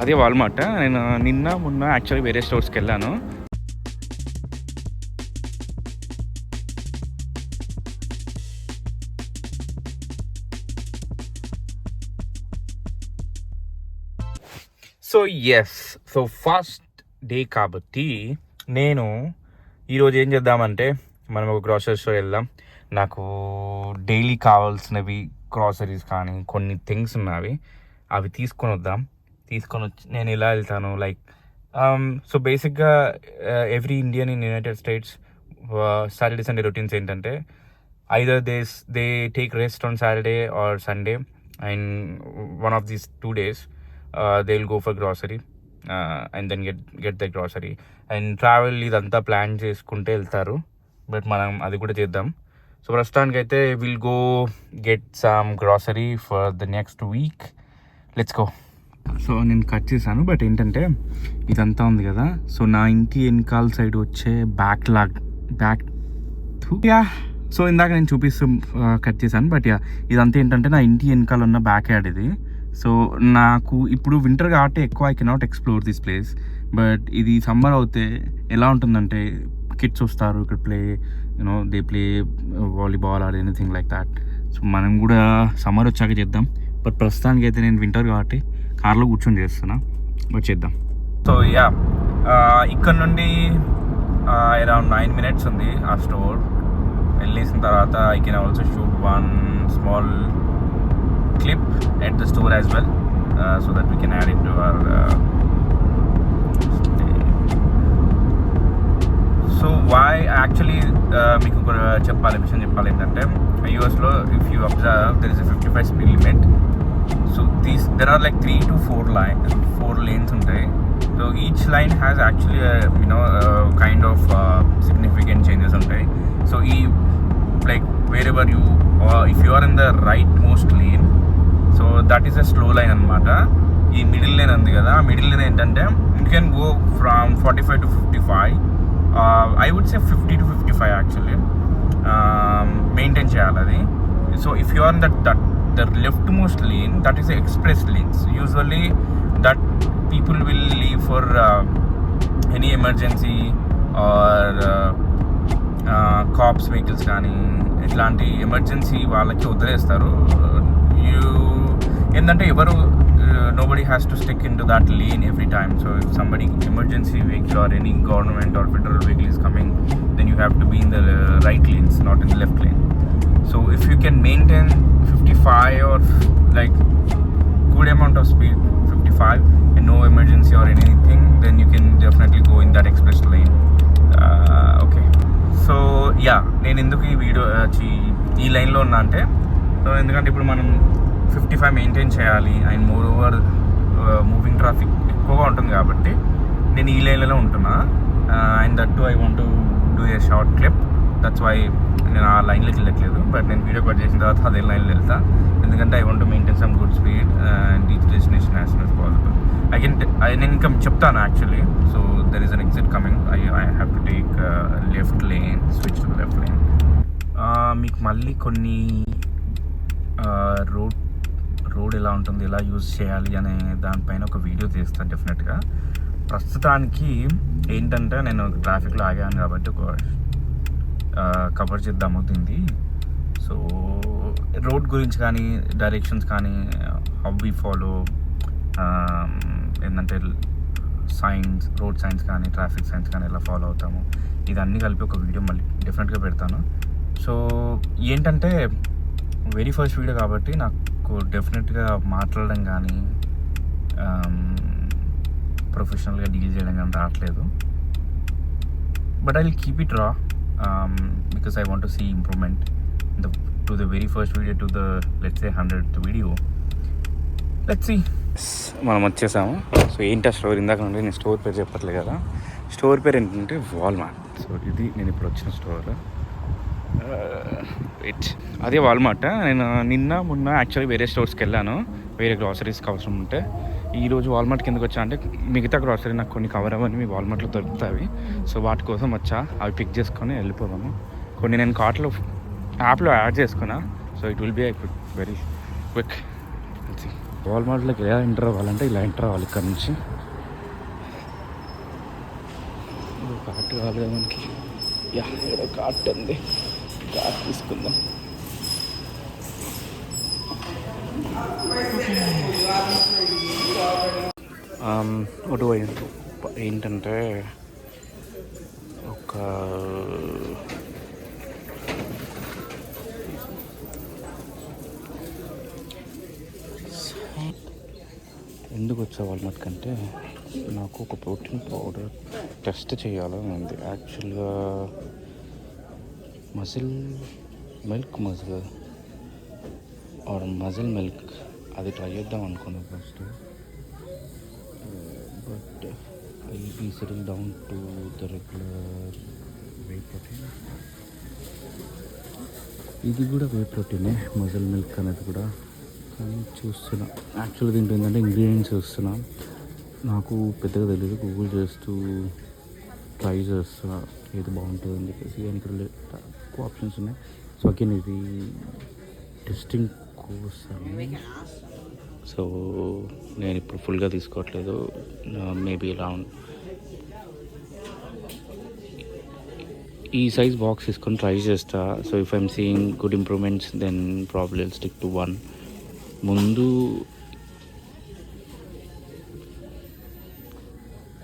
అదే వాల్మార్ట్. నేను మొన్న యాక్చువల్లీ వేరే స్టోర్స్కి వెళ్ళాను. సో ఫస్ట్ డే కాబట్టి నేను ఈరోజు ఏం చేద్దామంటే మనం ఒక గ్రాసరీ స్టోర్ వెళ్దాం. నాకు డైలీ కావాల్సినవి గ్రాసరీస్ కానీ కొన్ని థింగ్స్ ఉన్నవి, అవి తీసుకొని వచ్చి నేను ఎలా వెళ్తాను లైక్ సో బేసిక్గా every Indian in United states Saturday Sunday routines ఏంటంటే either they take rest on Saturday or Sunday, and one of these 2 days they'll go for grocery and then get the grocery and travel. ఇదంతా plan చేసుకుంటే వెళ్తారు, but మనం అది కూడా చేద్దాం. So ప్రస్తుతానికి అయితే will go get some grocery for the next week. Let's go. So నేను కట్ చేశాను, బట్ ఏంటంటే ఇదంతా ఉంది కదా, సో నా ఇంటి వెనకాల సైడ్ వచ్చే బ్యాక్ సో ఇందాక నేను చూపిస్తూ కట్ చేశాను, బట్ ఇదంతా ఏంటంటే నా ఇంటి వెనకాల ఉన్న బ్యాక్ యార్డ్ ఇది. సో నాకు ఇప్పుడు వింటర్ కాబట్టి ఎక్కువ I cannot explore this place, but ఇది సమ్మర్ అవుతే ఎలా ఉంటుందంటే కిడ్స్ వస్తారు ఇక్కడ they play volleyball or anything like that. So మనం కూడా సమ్మర్ వచ్చాక చేద్దాం, బట్ ప్రస్తుతానికి అయితే నేను వింటర్ కాబట్టి కార్లో కూర్చొని చేస్తున్నా, బట్ చేద్దాం. సో ఇక్కడ నుండి అరౌండ్ 9 minutes ఉంది ఆ స్టోర్. వెళ్ళేసిన తర్వాత I can also shoot one small clip at the store as well, so that we can add it to our. So why actually మీకు విషయం చెప్పాలి ఏంటంటే యూఎస్లో if you observe there is a 55 speed limit. సో there are like 3 to 4 lanes ఉంటాయి. So each lane has actually kind of significant changes ఉంటాయి. So ఈ like wherever you if you are in the right most lane, so that is a slow line అనమాట. ఈ middle line ఉంది కదా, middle line ఏంటంటే you can go from 45 to 55. I would say 50 to 55 actually. Maintain చేయాలి అది. So if you are in the leftmost lane, that is the express lanes. Usually that people will leave for any emergency or cops vehicles కానీ ఇట్లాంటి emergency వాళ్ళకి వదిలేస్తారు. ఏంటంటే ఎవరు nobody has to stick into that lane every time. So if somebody emergency vehicle or any government or federal vehicle is coming, then you have to be in the right lanes, not in the left lane. So if you can maintain 55 or like good amount of speed, 55, and no emergency or anything, then you can definitely go in that express lane. Okay. So నేను ఎందుకు ఈ video ఈ లైన్లో ఉన్నా అంటే, ఎందుకంటే ఇప్పుడు మనం 55 మెయింటైన్ చేయాలి and moreover moving traffic ఎక్కువగా ఉంటుంది కాబట్టి నేను ఈ లైన్లో ఉంటున్నా. And that too I want to do a short clip, that's why నేను ఆ లైన్లోకి వెళ్ళట్లేదు. బట్ నేను వీడియో కట్ చేసిన తర్వాత అదే లైన్లో వెళ్తా, ఎందుకంటే I want to maintain some good speed and reach destination as soon as possible. నేను ఇంకా చెప్తాను actually. So there is an exit coming, I have to take left lane, switch to left lane. మీకు మళ్ళీ కొన్ని road ఎలా ఉంటుంది, ఎలా use చేయాలి అనే దానిపైన ఒక వీడియో తీస్తాను డెఫినెట్గా. ప్రస్తుతానికి ఏంటంటే నేను ట్రాఫిక్లో ఆగాను కాబట్టి ఒక కవర్ చేద్దాము దీన్ని. సో రోడ్ గురించి కానీ డైరెక్షన్స్ కానీ హౌ వి ఫాలో ఏంటంటే సైన్స్, రోడ్ సైన్స్ కానీ ట్రాఫిక్ సైన్స్ కానీ ఎలా ఫాలో అవుతాము, ఇదన్నీ కలిపి ఒక వీడియో మళ్ళీ డెఫినెట్గా పెడతాను. సో ఏంటంటే వెరీ ఫస్ట్ వీడియో కాబట్టి నాకు డెఫినెట్గా మాట్లాడడం కానీ ప్రొఫెషనల్గా డీల్ చేయడం కానీ రావట్లేదు. But I will keep it రా because I want to see improvement to the very first video to the let's say 100th video. Let's see. మనం వచ్చేసాము. సో ఏంటి ఆ స్టోర్, ఇందాక నుండి నేను స్టోర్ పేరు చెప్పట్లేదు కదా. స్టోర్ పేరు ఏంటంటే వాల్మార్ట్. సో ఇది నేను ఇప్పుడు వచ్చిన స్టోర్. అదే వాల్మార్ట్. నేను మొన్న యాక్చువల్లీ వేరే స్టోర్స్కి వెళ్ళాను, వేరే గ్రాసరీస్కి అవసరం ఉంటే. ఈరోజు వాల్మార్ట్కి ఎందుకు వచ్చా అంటే మిగతా గ్రాసరీ నాకు కొన్ని కవర్ అవ్వని మీ వాల్మార్ట్లో దొరుకుతాయి. సో వాటి కోసం వచ్చా, అవి పిక్ చేసుకొని వెళ్ళిపోదాము. కొన్ని నేను కార్ట్లో యాప్లో యాడ్ చేసుకున్నా, so it will be very quick. వాల్మార్ట్లోకి ఎలా ఎంటర్ అవ్వాలంటే ఇలా ఎంటర్ అవ్వాలి ఇక్కడ నుంచి. కార్ట్ కావాలి కదా మనకి. యా, ఇక్కడ కార్ట్ ఉంది, కార్ట్ తీసుకుందాం. ఒకటి ఏంటంటే ఒక ఎందుకు వచ్చే వాల్మార్ట్ కంటే నాకు ఒక ప్రోటీన్ పౌడర్ టెస్ట్ చేయాలని ఉంది యాక్చువల్గా. మజిల్ మిల్క్ అది ట్రై చేద్దాం అనుకున్నాను first. But I be settle down to the regular whey protein. ఇది కూడా వే ప్రోటీనే, మజిల్ మిల్క్ అనేది కూడా. కానీ చూస్తున్నా యాక్చువల్గా దీంట్లో ఏంటంటే ఇంగ్రీడియంట్స్ చూస్తున్నా, నాకు పెద్దగా తెలియదు. గూగుల్ చేస్తూ ట్రై చేస్తున్నా ఏది బాగుంటుంది అని చెప్పేసి. దానికి ఎక్కువ ఆప్షన్స్ ఉన్నాయి. సో అగైన్ ఇది టెస్టింగ్ కోసం. సో నేను ఇప్పుడు ఫుల్గా తీసుకోవట్లేదు, మేబీ అరౌండ్ ఈ సైజ్ బాక్స్ తీసుకొని ట్రై చేస్తా. So if I'm seeing good improvements then probably will stick to 1. ముందు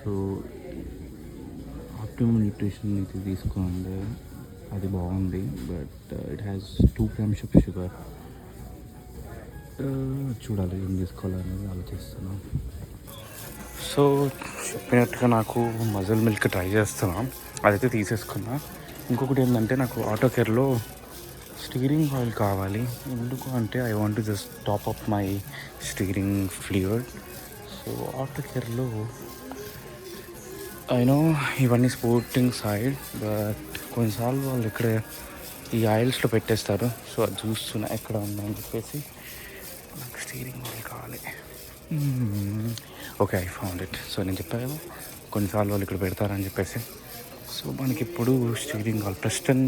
సో ఆప్టిమమ్ న్యూట్రిషన్ ఇది తీసుకుంది, అది బాగుంది. But it has 2 grams of sugar. చూడాలి ఏం తీసుకోవాలనేది ఆలోచిస్తున్నాం. సో చెప్పినట్టుగా నాకు మజిల్ మిల్క్ ట్రై చేస్తున్నాం, అదైతే తీసేసుకున్నా. ఇంకొకటి ఏంటంటే నాకు ఆటో కేర్లో స్టీరింగ్ ఆయిల్ కావాలి. ఎందుకు అంటే I want to just top up my steering fluid. So auto కేర్లో అయినో ఇవన్నీ స్పోర్టింగ్ సైడ్, బట్ కొన్నిసార్లు వాళ్ళు ఇక్కడ ఈ ఆయిల్స్లో పెట్టేస్తారు. సో అది చూస్తున్నా ఎక్కడ ఉందని చెప్పేసి. నాకు స్టీరింగ్ ఆయిల్ కావాలి. Okay, I found it. So నేను చెప్పాను కదా కొన్నిసార్లు వాళ్ళు ఇక్కడ పెడతారని చెప్పేసి. సో మనకి ఇప్పుడు స్టీరింగ్ ఆయిల్ ప్రెస్టన్.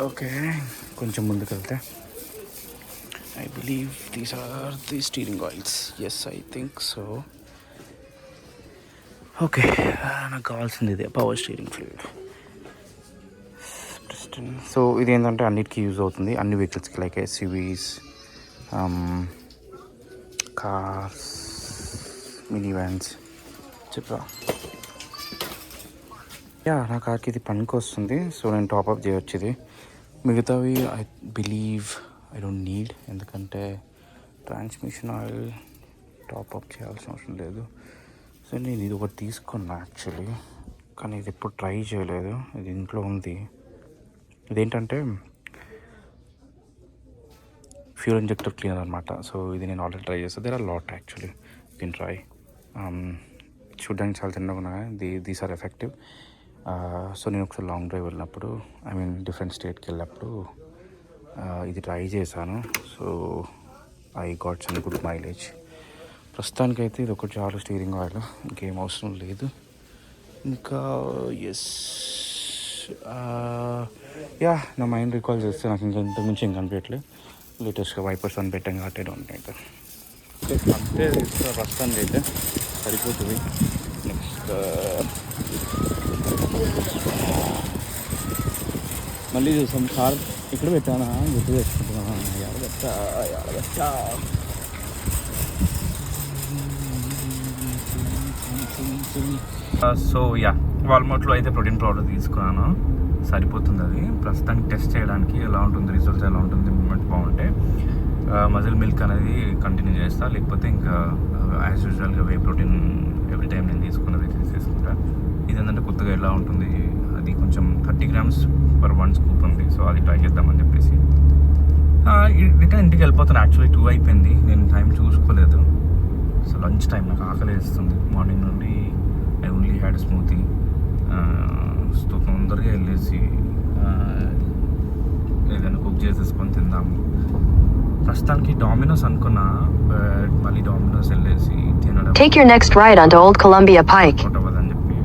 ఓకే, కొంచెం ముందుకు వెళ్తే I believe these are the steering oils. Yes, I think so. Okay, నాకు కావాల్సింది ఇదే పవర్ స్టీరింగ్ ఫ్లూయిడ్. సో ఇది ఏంటంటే అన్నిటికీ యూజ్ అవుతుంది, అన్ని వెహికల్స్కి, like SUVs, cars, mini vans చెప్పా. యా, నా కార్కి ఇది పనికి వస్తుంది. సో నేను టాప్అప్ చేయొచ్చు ఇది. మిగతావి I believe I don't need, ఎందుకంటే ట్రాన్స్మిషన్ ఆయిల్ టాప్అప్ చేయాల్సిన అవసరం లేదు. సో నేను ఇది ఒకటి తీసుకున్నా యాక్చువల్లీ, కానీ ఇది ఎప్పుడు ట్రై చేయలేదు. ఇది ఇంట్లో ఉంది. ఇదేంటంటే ఫ్యూల్ ఇంజెక్టర్ క్లీనర్ అనమాట. సో ఇది నేను ఆల్రెడీ ట్రై చేస్తాను. There are lot actually can try. చూడ్డానికి చాలా చిన్నగా ఉన్నాయి, దీస్ ఆర్ ఎఫెక్టివ్. సో నేను ఒకసారి లాంగ్ డ్రైవ్ వెళ్ళినప్పుడు, ఐ మీన్ డిఫరెంట్ స్టేట్కి వెళ్ళినప్పుడు ఇది ట్రై చేశాను. So I got some good mileage. ప్రస్తుతానికైతే ఇది ఒకటి చాలు స్టీరింగ్ ఆయిల్, ఇంకేం అవసరం లేదు. ఇంకా ఎస్, యా, నా మైండ్ రికాల్ చేస్తే నాకు ఇంకా ఇంతకుమించి ఏం కనిపించట్లేదు. లేటెస్ట్గా వైపర్స్ అని పెట్టాం కాబట్టి అయితే అంతే. ప్రస్తుతానికి అయితే సరిపోతుంది. నెక్స్ట్ మళ్ళీ చూసాం. కార్ ఇక్కడ పెట్టానా గుర్తు తెచ్చుకుంటున్నాను. ఎడబెట్టా సో యా, వాల్మార్ట్లో అయితే ప్రోటీన్ పౌడర్ తీసుకున్నాను, సరిపోతుంది. అది ప్రస్తుతానికి టెస్ట్ చేయడానికి ఎలా ఉంటుంది, రిజల్ట్స్ ఎలా ఉంటుంది, మూమెంట్ బాగుంటే మజిల్ మిల్క్ అనేది కంటిన్యూ చేస్తా. లేకపోతే ఇంకా యాజ్ యూజువల్గా వే ప్రోటీన్ ఎవ్రీ టైం నేను తీసుకున్నది తీసుకుంటా. ఇది ఏంటంటే కొత్తగా ఎలా ఉంటుంది, అది కొంచెం 30 grams per 1 scoop ఉంది. సో అది ట్రై చేద్దామని చెప్పేసి రిటర్న్ ఇంటికి వెళ్ళిపోతాను. యాక్చువల్లీ 2 అయిపోయింది, నేను టైం చూసుకోలేదు. సో లంచ్ టైం నాకు ఆకలి వేస్తుంది. మార్నింగ్ నుండి I only had smoothie. So తొందరగా వెళ్ళేసి ఏదైనా కుక్ చేసేసుకొని తిందాము. ప్రస్తుతానికి డామినోస్ అనుకున్నా, బట్ మళ్ళీ డామినోస్ వెళ్ళేసి తినడం Take your next ride onto Old Columbia Pike. అని చెప్పి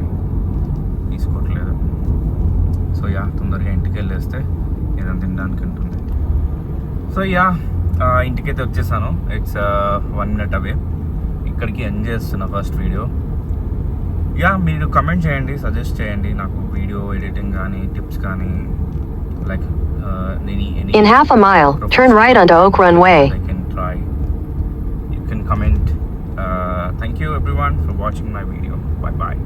తీసుకోవట్లేదు. సో యా, తొందరగా ఇంటికి వెళ్ళేస్తే ఏదైనా తినడానికి ఉంటుంది. సో యా, ఇంటికైతే వచ్చేసాను. ఇట్స్ 1 minute అవే. ఇక్కడికి ఎండ్ చేస్తున్నా ఫస్ట్ వీడియో. యా, మీరు కమెంట్ చేయండి, సజెస్ట్ చేయండి నాకు వీడియో ఎడిటింగ్ కానీ టిప్స్ కానీ, like In half a mile, turn right onto Oak Run Way. I can try. You can comment. Thank you everyone for watching my video. Bye bye.